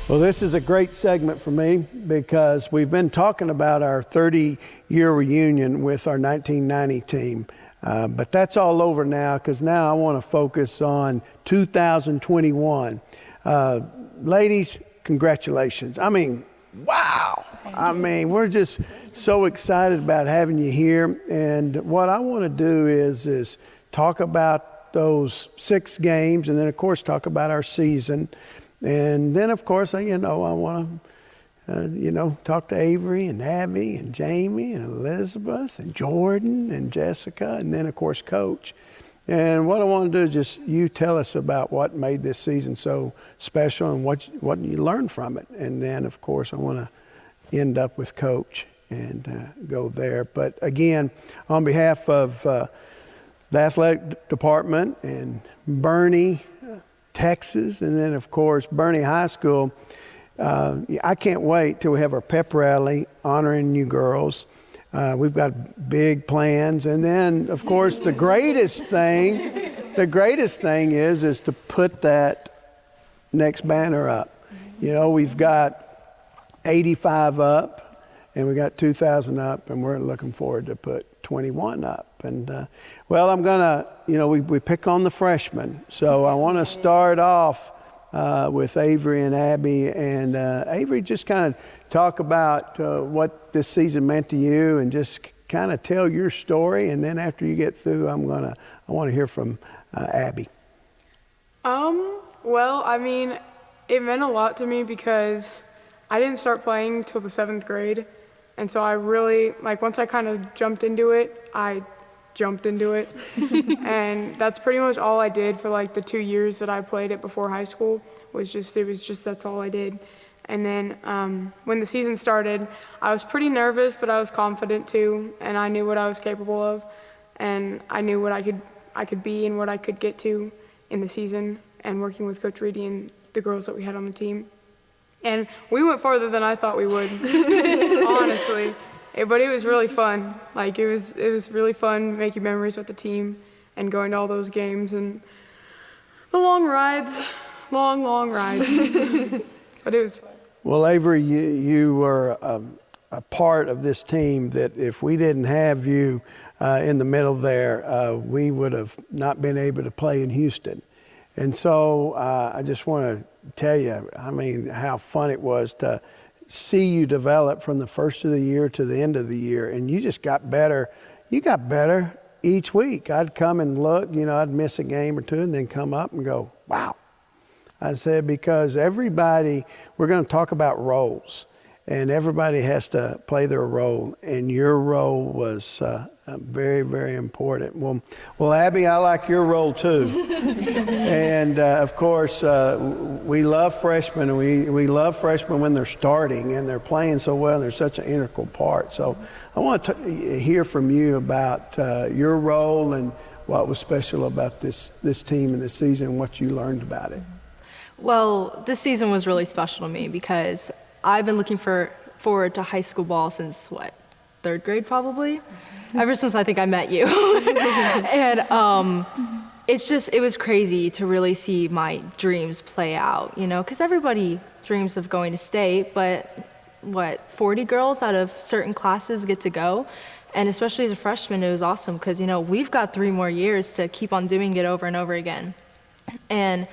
Well, this is a great segment for me because we've been talking about our 30-year reunion with our 1990 team. But that's all over now because now I want to focus on 2021. Ladies, congratulations. I mean, wow. I mean, we're just so excited about having you here. And what I want to do is talk about those 6 games and then, of course, talk about our season. And then, of course, I want to, talk to Avery and Abby and Jamie and Elizabeth and Jordan and Jessica and then, of course, Coach. And what I want to do is just you tell us about what made this season so special and what you learned from it. And then, of course, I want to end up with Coach and go there. But, again, on behalf of the athletic department and Boerne, Texas, and then, of course, Boerne High School. I can't wait till we have our pep rally honoring you girls. We've got big plans. And then, of course, the greatest thing is to put that next banner up. We've got 85 up, and we got 2,000 up, and we're looking forward to put 21 up. And, I'm going to, we pick on the freshmen. So I want to start off with Avery and Abby. And Avery, just kind of talk about what this season meant to you and just kind of tell your story. And then after you get through, I want to hear from Abby. Well, I mean, it meant a lot to me because I didn't start playing till the 7th grade. And so I really, once I kind of jumped into it, I jumped into it. And that's pretty much all I did for the 2 years that I played it before high school that's all I did. And then when the season started, I was pretty nervous, but I was confident too. And I knew what I was capable of. And I knew what I could be and what I could get to in the season and working with Coach Reude and the girls that we had on the team. And we went farther than I thought we would, honestly. But it was really fun. It was really fun making memories with the team and going to all those games and the long rides. But it was fun. Well, Avery, you were a part of this team that if we didn't have you in the middle there, we would have not been able to play in Houston. And so I just want to tell you, how fun it was to see you develop from the first of the year to the end of the year. And you just got better. You got better each week. I'd come and look, I'd miss a game or two and then come up and go, wow. I said, because everybody, we're going to talk about roles. And everybody has to play their role. And your role was very, very important. Well, Abby, I like your role too. And of course, we love freshmen. And we love freshmen when they're starting and they're playing so well. And they're such an integral part. So I want to hear from you about your role and what was special about this team and this season and what you learned about it. Well, this season was really special to me because I've been looking forward to high school ball since, 3rd grade probably? Ever since I think I met you. And it was crazy to really see my dreams play out, because everybody dreams of going to state, but 40 girls out of certain classes get to go. And especially as a freshman, it was awesome because, we've got 3 more years to keep on doing it over and over again. And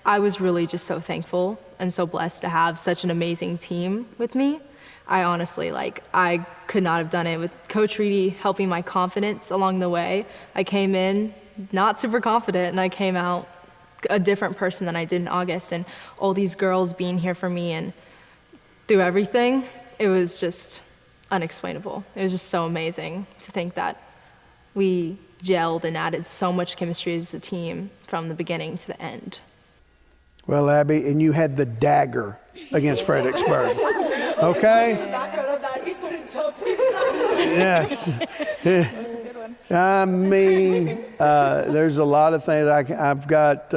I was really just so thankful and so blessed to have such an amazing team with me. I honestly, I could not have done it with Coach Reude helping my confidence along the way. I came in not super confident, and I came out a different person than I did in August. And all these girls being here for me and through everything, it was just unexplainable. It was just so amazing to think that we gelled and added so much chemistry as a team from the beginning to the end. Well, Abby, and you had the dagger against Fredericksburg. Okay? Background of that, you started jumping. Yes. I mean, there's a lot of things. I've got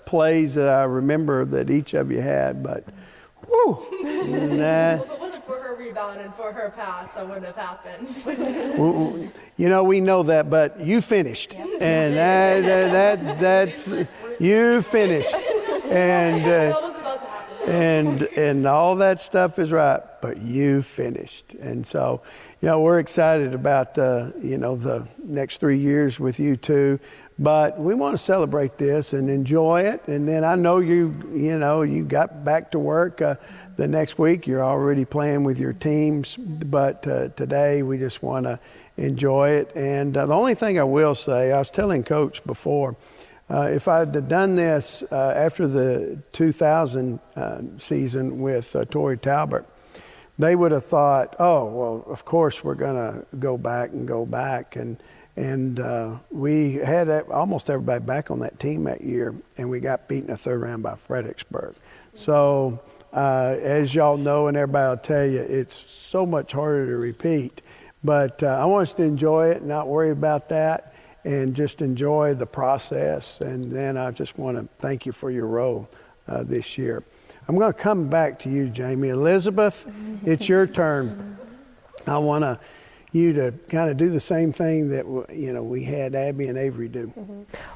plays that I remember that each of you had, but whew. Well, if it wasn't for her rebound and for her pass, that wouldn't have happened. You know, we know that, but you finished. And that's you finished. And all that stuff is right, but you finished. And so, you know, we're excited about, you know, the next 3 years with you too. But we want to celebrate this and enjoy it. And then I know you got back to work the next week. You're already playing with your teams. But today we just want to enjoy it. And the only thing I will say, I was telling Coach before, if I'd have done this after the 2000 season with Torrey Talbot, they would have thought, oh, well, of course we're going to go back. And we had almost everybody back on that team that year, and we got beaten in the third round by Fredericksburg. So as y'all know, and everybody will tell you, it's so much harder to repeat. But I want us to enjoy it and not worry about that, and just enjoy the process. And then I just want to thank you for your role this year. I'm going to come back to you, Jamie. Elizabeth, it's your turn. I want you to kind of do the same thing that we had Abby and Avery do.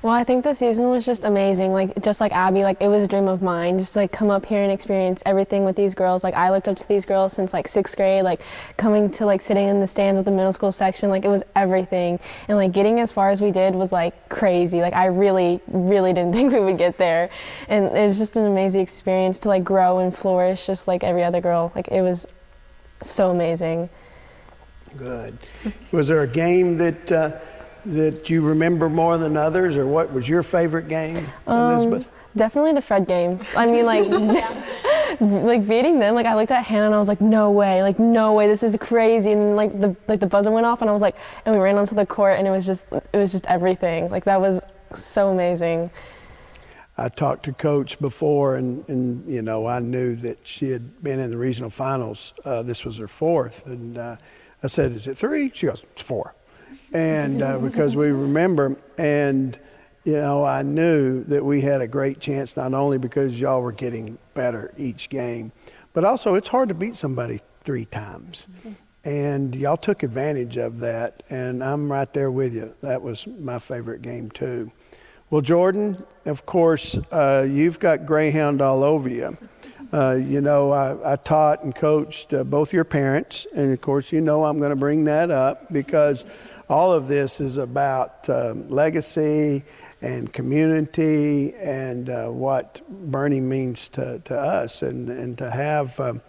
Well, I think the season was just amazing. Like, just like Abby, like, it was a dream of mine, just like come up here and experience everything with these girls. Like, I looked up to these girls since like 6th grade, like coming to like sitting in the stands with the middle school section, like it was everything. And like getting as far as we did was like crazy. Like, I really, really didn't think we would get there. And it was just an amazing experience to like grow and flourish just like every other girl. Like, it was so amazing. Good. Was there a game that you remember more than others, or what was your favorite game, Elizabeth? Definitely the Fred game. I mean, like, like beating them. Like, I looked at Hannah and I was like, no way, this is crazy. And like the buzzer went off, and I was like, and we ran onto the court, and it was just everything. Like, that was so amazing. I talked to Coach before, and I knew that she had been in the regional finals. This was her 4th, and I said, is it 3? She goes, it's 4. And because we remember, and, I knew that we had a great chance, not only because y'all were getting better each game, but also it's hard to beat somebody 3 times. And y'all took advantage of that, and I'm right there with you. That was my favorite game too. Well, Jordan, of course, you've got Greyhound all over you. I taught and coached both your parents, and of course, I'm going to bring that up because all of this is about legacy and community and what Boerne means to us, and to have a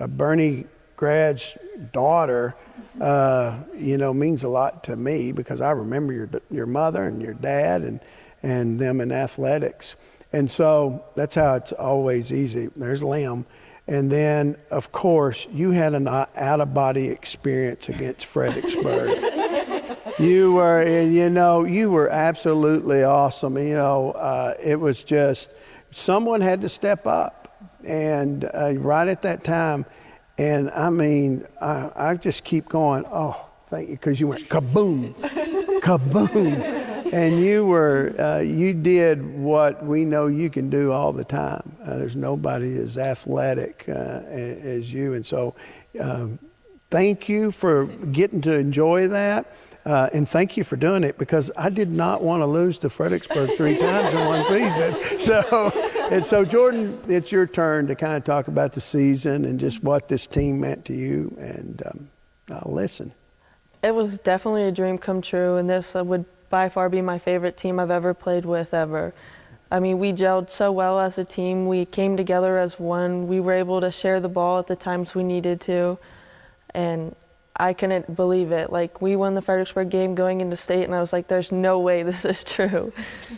Boerne grad's daughter, means a lot to me because I remember your mother and your dad and them in athletics. And so that's how it's always easy. There's Liam. And then, of course, you had an out-of-body experience against Fredericksburg. You were absolutely awesome. It was just, someone had to step up. And right at that time, and I mean, I just keep going, oh, thank you, because you went kaboom, kaboom. And you did what we know you can do all the time. There's nobody as athletic as you. And so thank you for getting to enjoy that. And thank you for doing it, because I did not want to lose to Fredericksburg 3 times in one season. So Jordan, it's your turn to kind of talk about the season and just what this team meant to you. And I'll listen. It was definitely a dream come true, and this would by far be my favorite team I've ever played with ever. I mean, we gelled so well as a team. We came together as one. We were able to share the ball at the times we needed to, and I couldn't believe it. Like, we won the Fredericksburg game going into state, and I was like, there's no way this is true.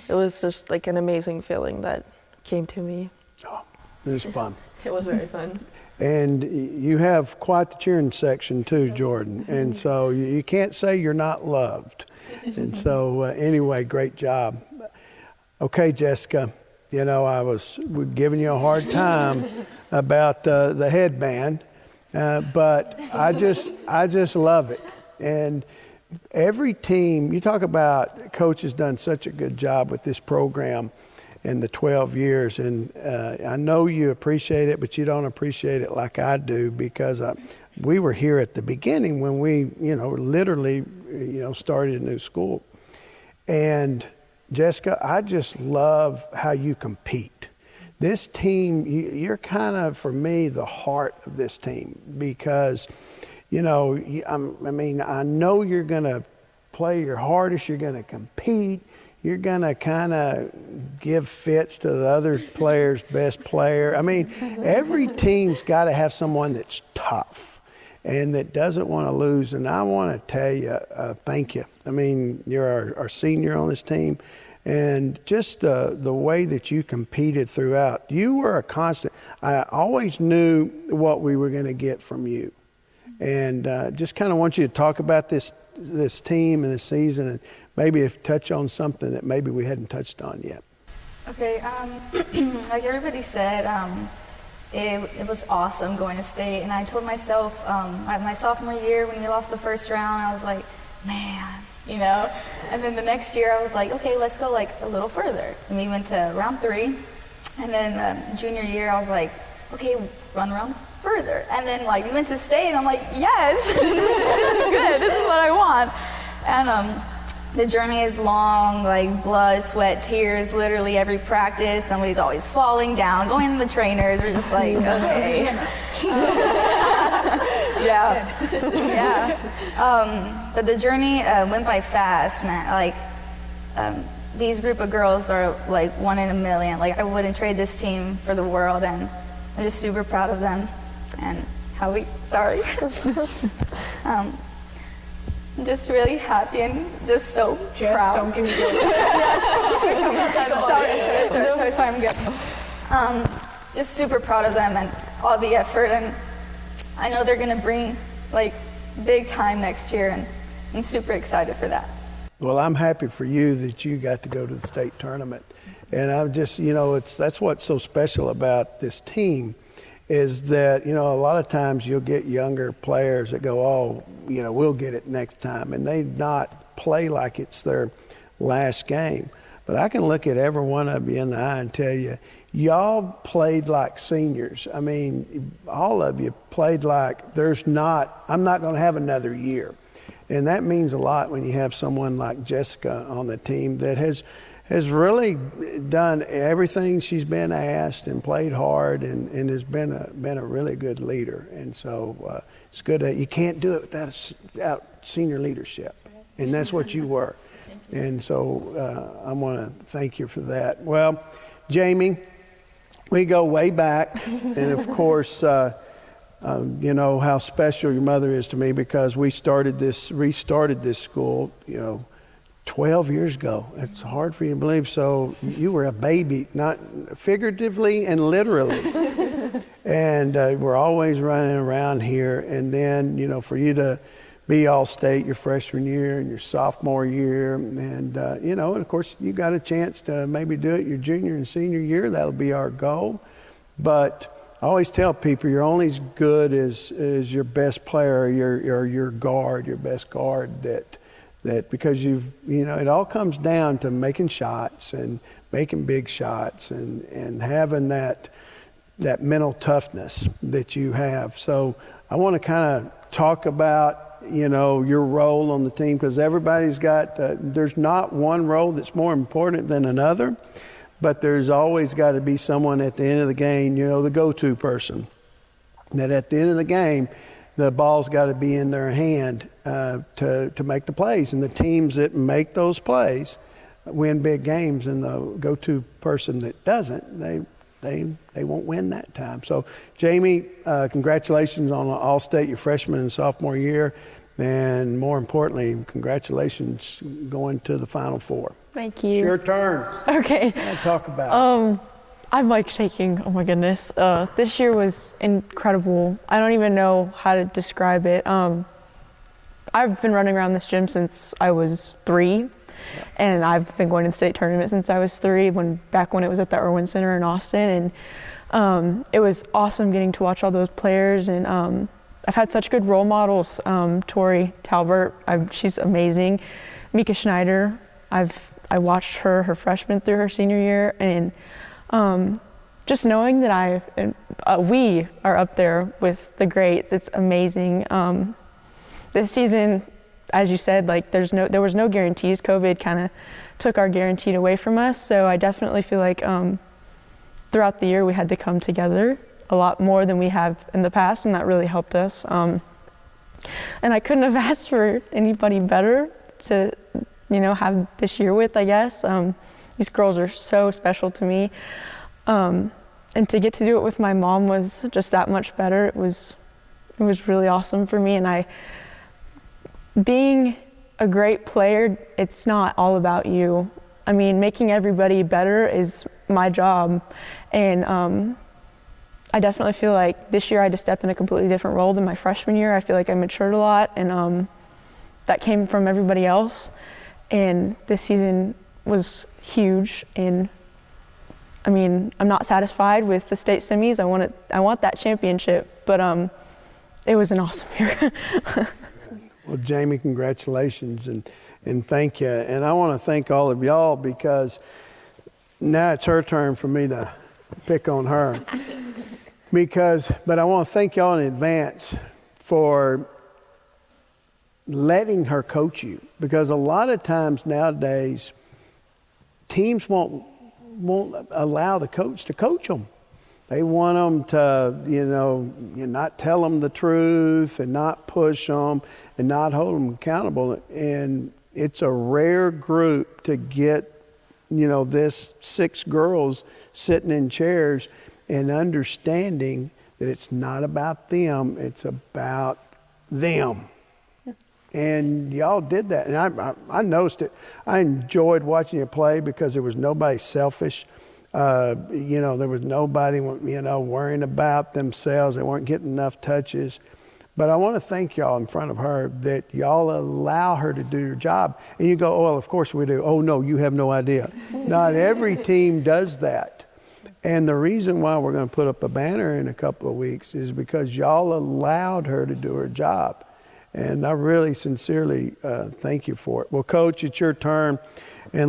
It was just like an amazing feeling that came to me. Oh, it was fun. It was very fun. And you have quite the cheering section too, Jordan. And so you can't say you're not loved. And so anyway, great job. Okay, Jessica, I was giving you a hard time about the headband. But I just love it. And every team, you talk about, Coach has done such a good job with this program in the 12 years. And I know you appreciate it, but you don't appreciate it like I do, because we were here at the beginning when we, literally, started a new school. And Jessica, I just love how you compete. This team, you're kind of, for me, the heart of this team, because, I know you're going to play your hardest, you're going to compete, you're going to kind of give fits to the other player's best player. Every team's got to have someone that's tough and that doesn't want to lose. And I want to tell you, thank you. You're our senior on this team. And just the way that you competed throughout, you were a constant. I always knew what we were going to get from you. And just kind of want you to talk about this team and this season, and maybe touch on something that maybe we hadn't touched on yet. Okay, like everybody said, it was awesome going to state. And I told myself, my sophomore year when we lost the first round, I was like, man. And then the next year I was like, okay, let's go like a little further. And we went to round 3. And then junior year I was like, okay, run around further. And then we went to state and I'm like, yes, this is good, this is what I want. And the journey is long, blood, sweat, tears, literally every practice. Somebody's always falling down, going to the trainers. We're just like, okay. Yeah. But the journey went by fast, man. These group of girls are like one in a million. I wouldn't trade this team for the world, and I'm just super proud of them. And I'm just really happy and just so proud. Don't give me Sorry, I'm good. Just super proud of them and all the effort, and I know they're gonna bring big time next year, and I'm super excited for that. Well, I'm happy for you that you got to go to the state tournament. And I'm just, that's what's so special about this team, is that, a lot of times you'll get younger players that go, we'll get it next time. And they not play like it's their last game. But I can look at every one of you in the eye and tell you, y'all played like seniors. All of you played like I'm not going to have another year. And that means a lot when you have someone like Jessica on the team that has really done everything she's been asked and played hard and has been a really good leader. And so it's good that you can't do it without senior leadership. And that's what you were. And so I want to thank you for that. Well, Jamie, we go way back. And of course, you know how special your mother is to me, because we restarted this school, 12 years ago. It's hard for you to believe. So you were a baby, not figuratively and literally. And we're always running around here. And then, for you to be All-State your freshman year and your sophomore year. And, and of course, you got a chance to maybe do it your junior and senior year. That'll be our goal. But I always tell people you're only as good as your best player or your guard, your best guard, that because it all comes down to making shots and making big shots and having that mental toughness that you have. So I want to kind of talk about, your role on the team, because everybody's got, there's not one role that's more important than another. But there's always got to be someone at the end of the game, the go-to person. That at the end of the game, the ball's got to be in their hand to make the plays. And the teams that make those plays win big games. And the go-to person that doesn't, they won't win that time. So, Jamie, congratulations on All-State your freshman and sophomore year. And more importantly, congratulations going to the Final Four. Thank you. It's your turn. Okay. Talk about it. I'm shaking. Oh my goodness. This year was incredible. I don't even know how to describe it. I've been running around this gym since I was 3, and I've been going to the state tournament since I was 3, back when it was at the Irwin Center in Austin. And it was awesome getting to watch all those players and I've had such good role models. Tori Talbert, she's amazing. Mika Schneider, I watched her freshman through her senior year, and just knowing that we are up there with the greats, it's amazing. This season, as you said, like there was no guarantees. COVID kind of took our guarantee away from us. So I definitely feel like throughout the year we had to come together a lot more than we have in the past, and that really helped us. And I couldn't have asked for anybody better to, have this year with, I guess. These girls are so special to me. And to get to do it with my mom was just that much better. It was really awesome for me. And being a great player, it's not all about you. I mean, making everybody better is my job. And I definitely feel like this year I had to step in a completely different role than my freshman year. I feel like I matured a lot, and that came from everybody else. And this season was huge. And I mean, I'm not satisfied with the state semis. I want that championship, but it was an awesome year. Well, Jamie, congratulations and thank you. And I want to thank all of y'all, because now it's her turn for me to pick on her. But I want to thank y'all in advance for letting her coach you, because a lot of times nowadays teams won't allow the coach to coach them. They want them to, not tell them the truth and not push them and not hold them accountable. And it's a rare group to get, this 6 girls sitting in chairs and understanding that it's not about them, it's about them. And y'all did that. And I noticed it. I enjoyed watching you play because there was nobody selfish. There was nobody, worrying about themselves. They weren't getting enough touches. But I want to thank y'all in front of her that y'all allow her to do your job. And you go, oh, well, of course we do. Oh, no, you have no idea. Not every team does that. And the reason why we're going to put up a banner in a couple of weeks is because y'all allowed her to do her job. And I really sincerely thank you for it. Well, Coach, it's your turn. And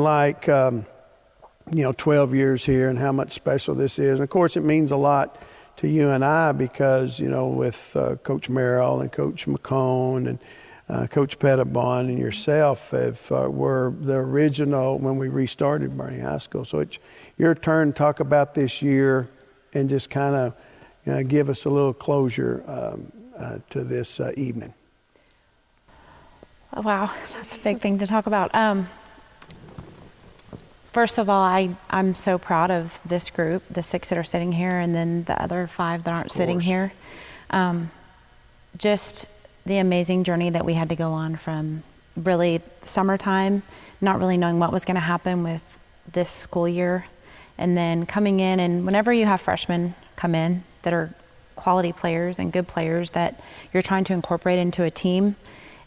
12 years here and how much special this is. And of course, it means a lot to you and I because, with Coach Merrill and Coach McCone and Coach Pettibon and yourself were the original when we restarted Boerne High School. So it's your turn to talk about this year and just kind of give us a little closure to this evening. Oh, wow, that's a big thing to talk about. First of all, I'm so proud of this group, the 6 that are sitting here, and then the other 5 that aren't sitting here. Just the amazing journey that we had to go on from really summertime, not really knowing what was going to happen with this school year, and then coming in, and whenever you have freshmen come in that are quality players and good players that you're trying to incorporate into a team,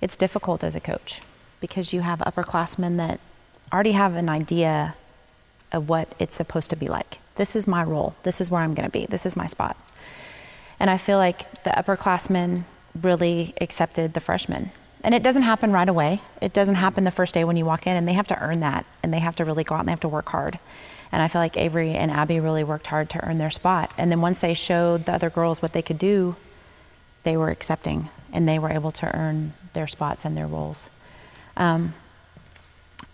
it's difficult as a coach because you have upperclassmen that already have an idea of what it's supposed to be like. This is my role. This is where I'm going to be. This is my spot. And I feel like the upperclassmen really accepted the freshmen. And it doesn't happen right away. It doesn't happen the first day when you walk in, and they have to earn that, and they have to really go out and they have to work hard. And I feel like Avery and Abby really worked hard to earn their spot. And then once they showed the other girls what they could do, they were accepting, and they were able to earn their spots and their roles.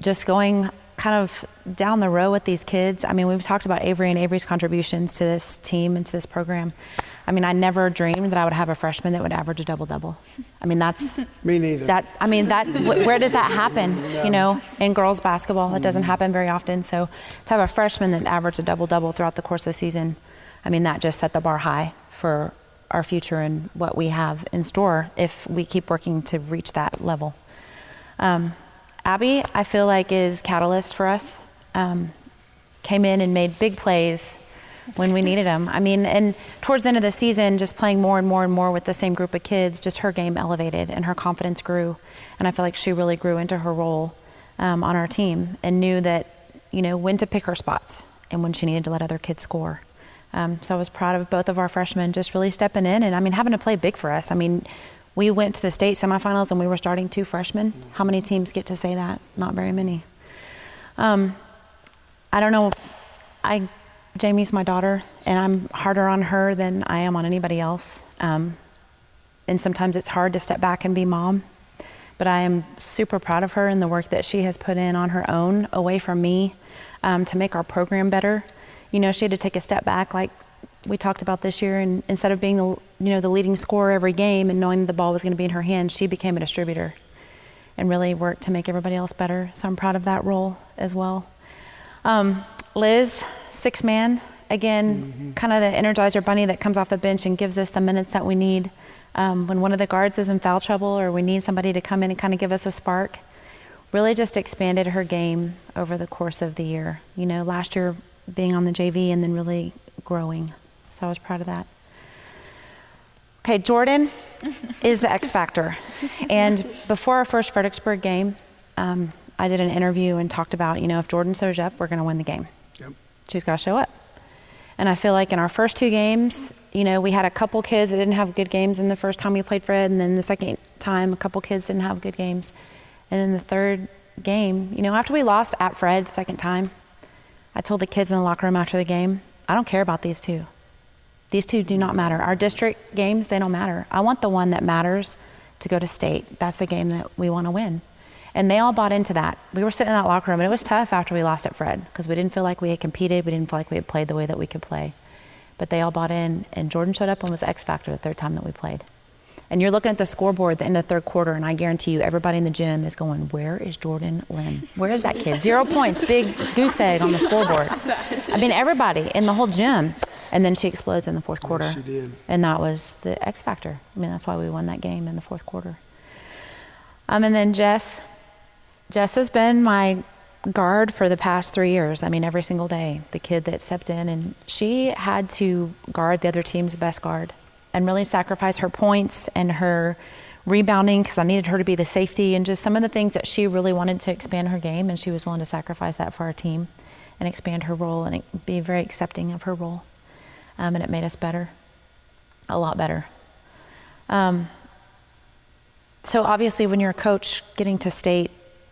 Just going kind of down the row with these kids. I mean, we've talked about Avery and Avery's contributions to this team and to this program. I mean, I never dreamed that I would have a freshman that would average a double-double. I mean, that's... Me neither. Where does that happen? No. In girls basketball, it doesn't happen very often. So to have a freshman that averaged a double-double throughout the course of the season, I mean, that just set the bar high for our future and what we have in store if we keep working to reach that level. Abby, I feel like, is catalyst for us. Came in and made big plays when we needed them. I mean, and towards the end of the season, just playing more and more and more with the same group of kids, just her game elevated and her confidence grew. And I feel like she really grew into her role on our team and knew that, when to pick her spots and when she needed to let other kids score. So I was proud of both of our freshmen just really stepping in and, I mean, having to play big for us. I mean, we went to the state semifinals and we were starting 2 freshmen. How many teams get to say that? Not very many. I don't know. Jamie's my daughter, and I'm harder on her than I am on anybody else. And sometimes it's hard to step back and be mom. But I am super proud of her and the work that she has put in on her own, away from me, to make our program better. You know, she had to take a step back, like we talked about this year, and instead of being the leading scorer every game and knowing the ball was going to be in her hands, she became a distributor and really worked to make everybody else better. So I'm proud of that role as well. Liz, 6-man, again, kind of the Energizer bunny that comes off the bench and gives us the minutes that we need. When one of the guards is in foul trouble or we need somebody to come in and kind of give us a spark, really just expanded her game over the course of the year. You know, last year being on the JV and then really growing. So I was proud of that. Okay, Jordan is the X factor. And before our first Fredericksburg game, I did an interview and talked about, if Jordan shows up, we're going to win the game. Yep. She's got to show up. And I feel like in our first 2 games, we had a couple kids that didn't have good games in the first time we played Fred, and then the second time, a couple kids didn't have good games. And then the third game, after we lost at Fred the second time, I told the kids in the locker room after the game, I don't care about these 2. These 2 do not matter. Our district games, they don't matter. I want the one that matters to go to state. That's the game that we want to win. And they all bought into that. We were sitting in that locker room, and it was tough after we lost at Fred because we didn't feel like we had competed. We didn't feel like we had played the way that we could play. But they all bought in, and Jordan showed up and was X factor the third time that we played. And you're looking at the scoreboard at the end of the third quarter, and I guarantee you everybody in the gym is going, where is Jordan Lynn? Where is that kid? 0 points, big goose egg on the scoreboard. I mean, everybody in the whole gym. And then she explodes in the fourth quarter. She did. And that was the X factor. I mean, that's why we won that game in the fourth quarter. And then Jess has been my guard for the past 3 years. I mean, every single day, the kid that stepped in, and she had to guard the other team's best guard and really sacrifice her points and her rebounding because I needed her to be the safety and just some of the things that she really wanted to expand her game, and she was willing to sacrifice that for our team and expand her role and be very accepting of her role. And it made us better, a lot better. So obviously when you're a coach, getting to state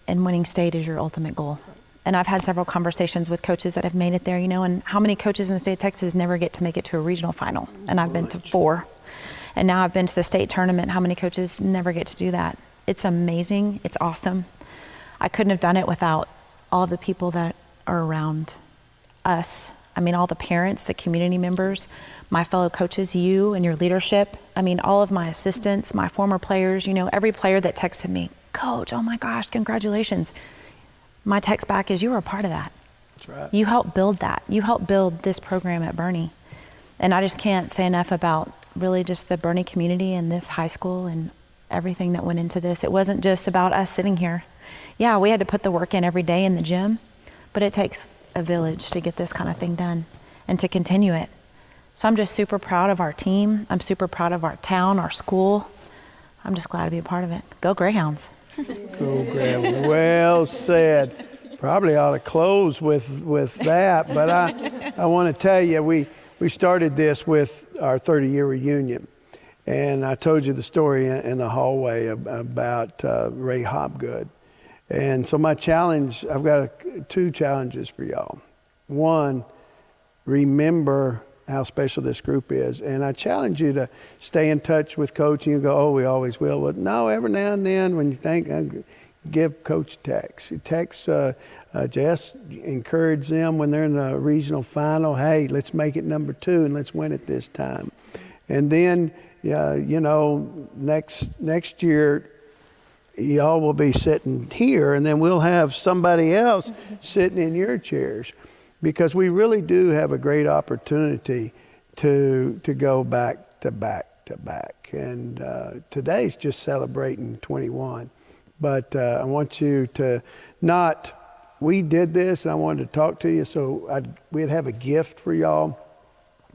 and winning state is your ultimate goal. And I've had several conversations with coaches that have made it there, and how many coaches in the state of Texas never get to make it to a regional final? And I've been to 4. And now I've been to the state tournament. How many coaches never get to do that? It's amazing. It's awesome. I couldn't have done it without all the people that are around us. I mean, all the parents, the community members, my fellow coaches, you and your leadership. I mean, all of my assistants, my former players, every player that texted me, Coach, oh my gosh, congratulations. My text back is, you were a part of that. That's right. You helped build that. You helped build this program at Boerne. And I just can't say enough about really just the Boerne community and this high school and everything that went into this. It wasn't just about us sitting here. Yeah, we had to put the work in every day in the gym, but it takes a village to get this kind of thing done and to continue it. So I'm just super proud of our team. I'm super proud of our town, our school. I'm just glad to be a part of it. Go Greyhounds. Go Greyhounds. Well said. Probably ought to close with that, but I want to tell you, we started this with our 30-year reunion, and I told you the story in the hallway about Ray Hobgood. And so my challenge, I've got 2 challenges for y'all. One, remember how special this group is. And I challenge you to stay in touch with Coach. And you go, oh, we always will. Well, no, every now and then when you think, give Coach a text. Text Jess, encourage them when they're in the regional final. Hey, let's make it number 2 and let's win it this time. And then, next year, y'all will be sitting here, and then we'll have somebody else sitting in your chairs, because we really do have a great opportunity to go back to back to back. And today's just celebrating 21. But I want you to we did this, and I wanted to talk to you, so we'd have a gift for y'all.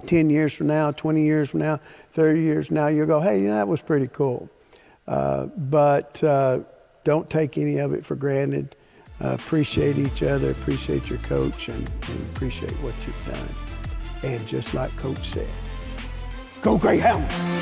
10 years from now, 20 years from now, 30 years from now, you'll go, hey, that was pretty cool. But don't take any of it for granted. Appreciate each other, appreciate your coach, and appreciate what you've done. And just like Coach said, go Greyhounds!